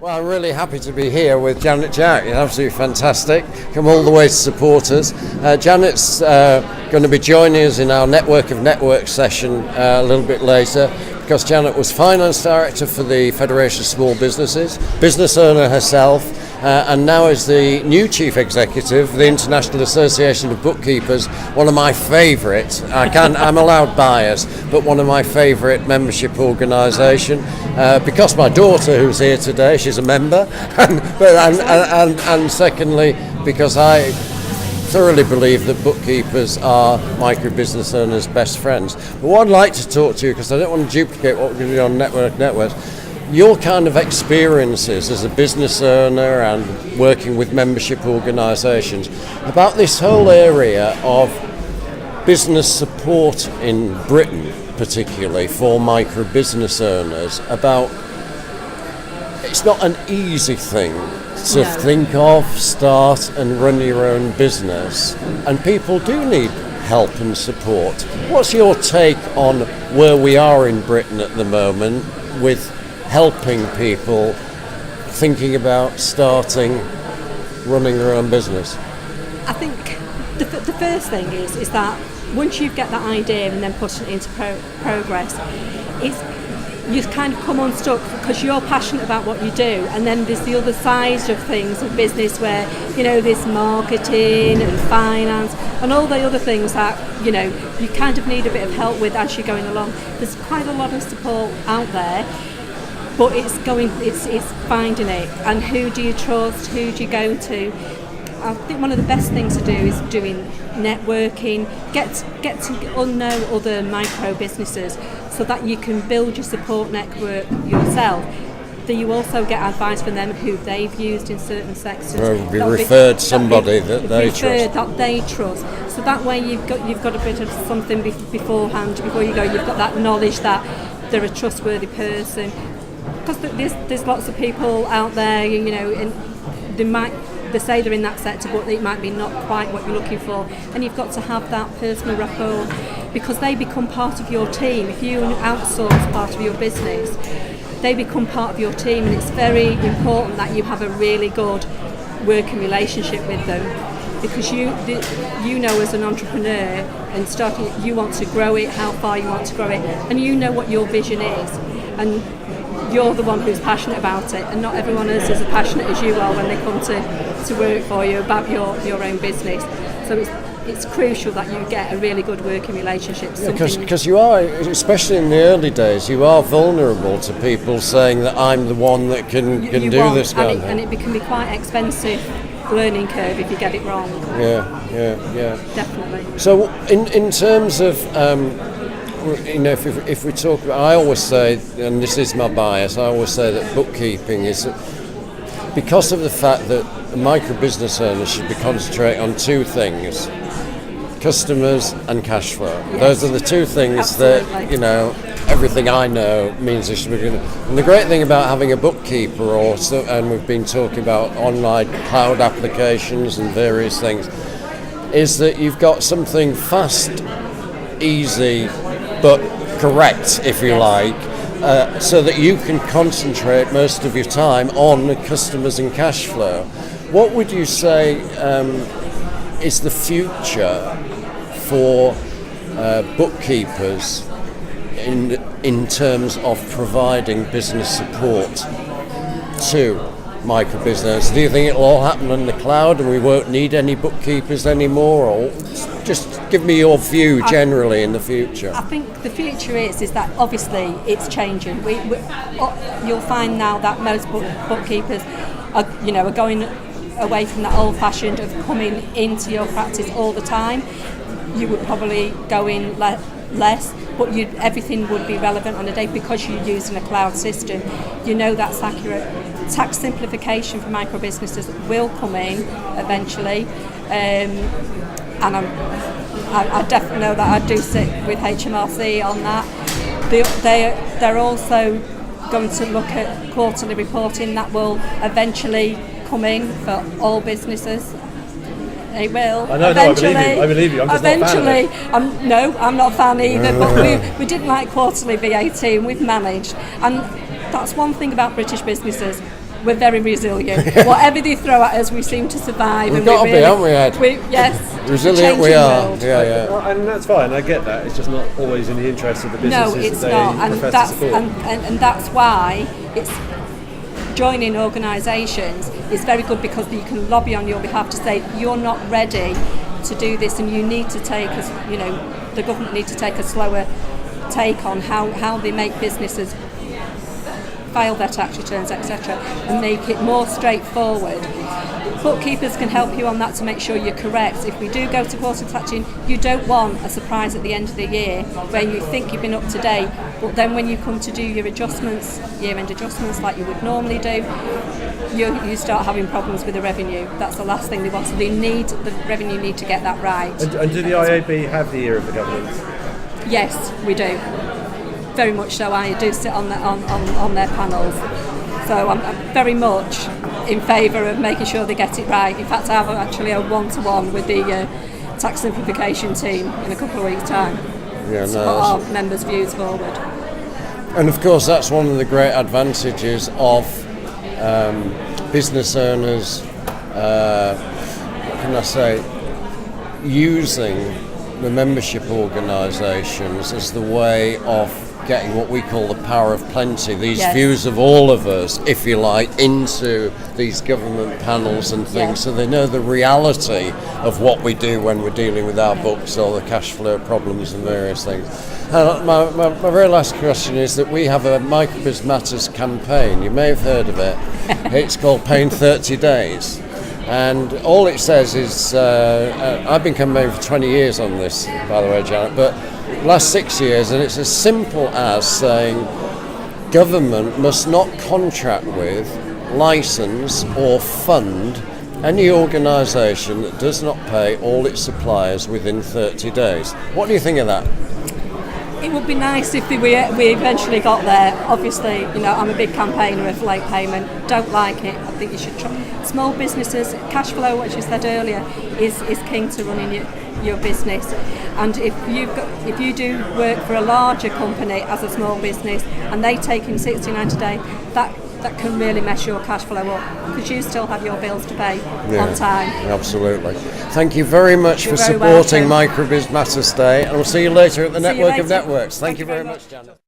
Well, I'm really happy to be here with Janet Jack. It's absolutely fantastic. Come all the way to support us. Janet's going to be joining us in our Network of Networks session a little bit later, because Janet was Finance Director for the Federation of Small Businesses, business owner herself, and now is the new Chief Executive of the International Association of Bookkeepers, one of my favourite, I'm allowed bias, but one of my favourite membership organisation, because my daughter, who's here today, she's a member, and secondly, because I thoroughly believe that bookkeepers are micro-business owners' best friends. But what I'd like to talk to you, because I don't want to duplicate what we're going to do on Networks, your kind of experiences as a business owner and working with membership organisations about this whole area of business support in Britain, particularly for micro-business owners, about it's not an easy thing to think of, start and run your own business, and people do need help and support. What's your take on where we are in Britain at the moment with helping people thinking about starting, running their own business? I think the first thing is that once you get that idea and then put it into progress, you kind of come unstuck because you're passionate about what you do, and then there's the other side of things of business where there's marketing and finance and all the other things that you kind of need a bit of help with as you're going along. There's quite a lot of support out there, but it's finding it, and who do you trust, who do you go to. I think one of the best things to do is doing networking, get to know other micro businesses so that you can build your support network yourself. Then you also get advice from them who they've used in certain sectors. Be referred somebody that they trust. So that way you've got a bit of something beforehand before you go. You've got that knowledge that they're a trustworthy person. Because there's lots of people out there, and they say they're in that sector, but it might be not quite what you're looking for. And you've got to have that personal rapport because they become part of your team. If you outsource part of your business, they become part of your team, and it's very important that you have a really good working relationship with them, because you know as an entrepreneur and starting, you want to grow it, how far you want to grow it, and you know what your vision is, and you're the one who's passionate about it, and not everyone else is as passionate as you are when they come to work for you about your own business. So it's crucial that you get a really good working relationship. Because you are, especially in the early days, you are vulnerable to people saying that I'm the one that can do this kind of thing. And it can be quite expensive learning curve if you get it wrong. Yeah. Definitely. So in terms of if we talk about, I always say, and this is my bias, I always say that bookkeeping is, because of the fact that a micro business owner should be concentrating on two things: customers and cash flow. Yes. Those are the two things. Absolutely. That everything I know means they should be doing. And the great thing about having a bookkeeper, also, and we've been talking about online cloud applications and various things, is that you've got something fast, easy, but correct, if you like, so that you can concentrate most of your time on the customers and cash flow. What would you say is the future for bookkeepers in terms of providing business support to micro business? Do you think it'll all happen in the cloud and we won't need any bookkeepers anymore, or just give me your view generally in the future? I think the future is that obviously it's changing. You'll find now that most bookkeepers are going away from that old-fashioned of coming into your practice all the time. You would probably go in less, but everything would be relevant on a day because you're using a cloud system. That's accurate. Tax simplification for micro businesses will come in eventually, and I definitely know that I do sit with HMRC on that. They're also going to look at quarterly reporting that will eventually come in for all businesses. They will. I believe you. I'm just eventually, not a fan of it. I'm not a fan either, but we didn't like quarterly VAT, and we've managed. And that's one thing about British businesses. we're very resilient. Whatever they throw at us, we seem to survive. We've got to be, haven't we, Ed? Yes. Resilient we are. World. Yeah. Well, and that's fine. I get that. It's just not always in the interest of the businesses No, it's that not, they and profess that's to support. and that's why it's joining organisations is very good, because you can lobby on your behalf to say you're not ready to do this, and you need to take the government need to take a slower take on how they make businesses file their tax returns, etc., and make it more straightforward. Bookkeepers can help you on that to make sure you're correct. If we do go to quarter taxing, you don't want a surprise at the end of the year where you think you've been up to date, but then when you come to do your adjustments, year-end adjustments like you would normally do, you start having problems with the revenue. That's the last thing they want. So the revenue need to get that right. And do the IAB have the ear of the government? Yes, we do. Very much so. I do sit on their panels, so I'm very much in favour of making sure they get it right. In fact, I have actually a one-to-one with the tax simplification team in a couple of weeks' time to put our members' views forward. And of course, that's one of the great advantages of business owners. What can I say? Using the membership organisations as the way of getting what we call the power of plenty, these views of all of us, if you like, into these government panels and things, so they know the reality of what we do when we're dealing with our books or the cash flow problems and various things. My very last question is that we have a Microbiz Matters campaign. You may have heard of it. It's called Paying 30 Days. And all it says is, I've been campaigning for 20 years on this, by the way, Janet, but last 6 years, and it's as simple as saying government must not contract with, license or fund any organisation that does not pay all its suppliers within 30 days. What do you think of that? It would be nice if we eventually got there. Obviously, I'm a big campaigner of late payment. Don't like it. I think you should try. Small businesses, cash flow, which you said earlier, is king to running your business. And if you do work for a larger company as a small business and they take in 60, 90 days, that can really mess your cash flow up, because you still have your bills to pay on time. Absolutely. Thank you very much for supporting Microbiz Matters Day, and we'll see you later at the Network of Networks. Thank you very much, Janet.